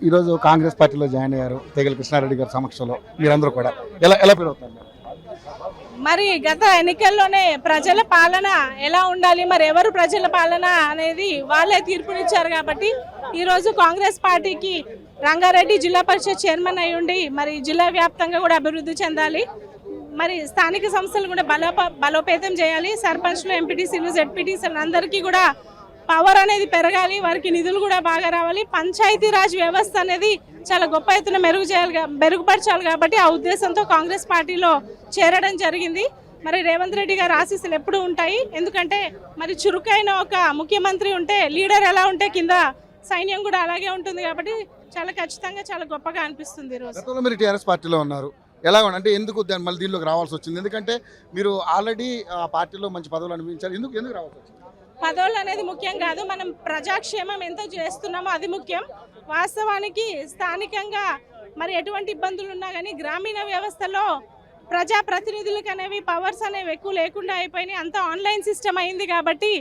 ఈరోజు కాంగ్రెస్ పార్టీలో జాయిన్ అయ్యారు తెగల కృష్ణారెడ్డి గారి సమక్షంలో. మీరందరూ కూడా ఎలా ఫీల్ అవుతారు? మరి గత ఎన్నికల్లోనే ప్రజల పాలన ఎలా ఉండాలి, మరి ఎవరు ప్రజల పాలన అనేది వాళ్ళే తీర్పునిచ్చారు. కాబట్టి ఈరోజు కాంగ్రెస్ పార్టీకి రంగారెడ్డి జిల్లా పరిషత్ చైర్మన్ అయి ఉండి మరి జిల్లా వ్యాప్తంగా కూడా అభివృద్ధి చెందాలి, మరి స్థానిక సంస్థలు కూడా బలోపేతం చేయాలి, సర్పంచ్లు, ఎంపీటీసీలు, జెడ్పీటీసీలు అందరికీ కూడా పవర్ అనేది పెరగాలి, వారికి నిధులు కూడా బాగా రావాలి, పంచాయతీరాజ్ వ్యవస్థ అనేది చాలా గొప్ప ఎత్తున మెరుగుపరచాలి. కాబట్టి ఆ ఉద్దేశంతో కాంగ్రెస్ పార్టీలో చేరడం జరిగింది. మరి రేవంత్ రెడ్డి గారి ఆశీస్సులు ఎప్పుడు ఉంటాయి, ఎందుకంటే మరి చురుకైన ఒక ముఖ్యమంత్రి ఉంటే, లీడర్ ఎలా ఉంటే కింద సైన్యం కూడా అలాగే ఉంటుంది. కాబట్టి చాలా ఖచ్చితంగా చాలా గొప్పగా అనిపిస్తుంది. ఈరోజు మీరు టీఆర్ఎస్ పార్టీలో ఉన్నారు, ఎలా అంటే ఎందుకు మళ్ళీ దీనిలోకి రావాల్సి వచ్చింది? ఎందుకంటే మీరు ఆల్రెడీ ఆ పార్టీలో మంచి పదవులు అనిపించారు, ఎందుకు రావాల్సి వచ్చింది? పదవులు అనేది ముఖ్యం కాదు, మనం ప్రజాక్షేమం ఎంత చేస్తున్నామో అది ముఖ్యం. వాస్తవానికి స్థానికంగా మరి ఎటువంటి ఇబ్బందులు ఉన్నా కానీ గ్రామీణ వ్యవస్థలో ప్రజాప్రతినిధులకు అనేవి పవర్స్ అనేవి ఎక్కువ లేకుండా అయిపోయినాయి. అంతా ఆన్లైన్ సిస్టమ్ అయింది కాబట్టి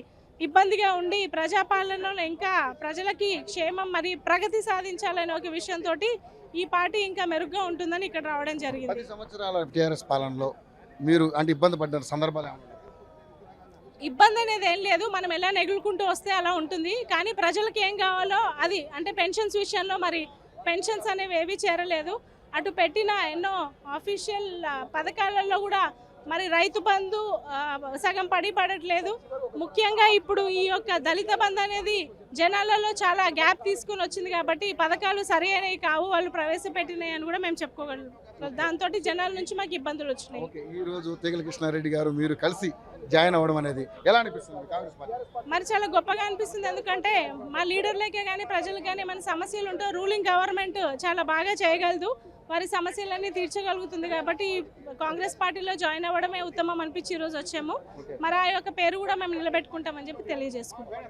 ఇబ్బందిగా ఉండి ప్రజాపాలనలో ఇంకా ప్రజలకి క్షేమం మరి ప్రగతి సాధించాలనే ఒక విషయంతో ఈ పార్టీ ఇంకా మెరుగ్గా ఉంటుందని ఇక్కడ రావడం జరిగింది. 10 సంవత్సరాల టీఆర్ఎస్ పాలనలో మీరు అంటే ఇబ్బంది పడ్డ సందర్భాలు ఏమన్నా? ఇబ్బంది అనేది ఏం లేదు, మనం ఎలా నెగులుకుంటూ వస్తే అలా ఉంటుంది. కానీ ప్రజలకు ఏం కావాలో అది, అంటే పెన్షన్స్ విషయంలో మరి పెన్షన్స్ అనేవి ఏవి చేరలేదు. అటు పెట్టిన ఎన్నో ఆఫీషియల్ పథకాలలో కూడా మరి రైతు బంధు సగం పడట్లేదు. ముఖ్యంగా ఇప్పుడు ఈ యొక్క దళిత బంధు అనేది జనాలలో చాలా గ్యాప్ తీసుకుని వచ్చింది. కాబట్టి ఈ పథకాలు సరి అయినవి కావు, వాళ్ళు ప్రవేశపెట్టినాయి అని కూడా మేము చెప్పుకోగలం. దాంతో జనాల నుంచి మాకు ఇబ్బందులు వచ్చినాయి. ఈ రోజు తెగల కృష్ణారెడ్డి గారు మీరు కలిసి జాయిన్ అవ్వడం అనేది ఎలా అనిపిస్తుంది? కాంగ్రెస్ పార్టీ మరి చాలా గొప్పగా అనిపిస్తుంది, ఎందుకంటే మా లీడర్లకే కానీ ప్రజలకు కానీ మన సమస్యలు ఉంటే రూలింగ్ గవర్నమెంట్ చాలా బాగా చేయగలదు, వారి సమస్యలన్నీ తీర్చగలుగుతుంది. కాబట్టి కాంగ్రెస్ పార్టీలో జాయిన్ అవ్వడమే ఉత్తమం అనిపించి ఈరోజు వచ్చాము. మరి ఆ యొక్క పేరు కూడా మేము నిలబెట్టుకుంటామని చెప్పి తెలియజేసుకుంటాం.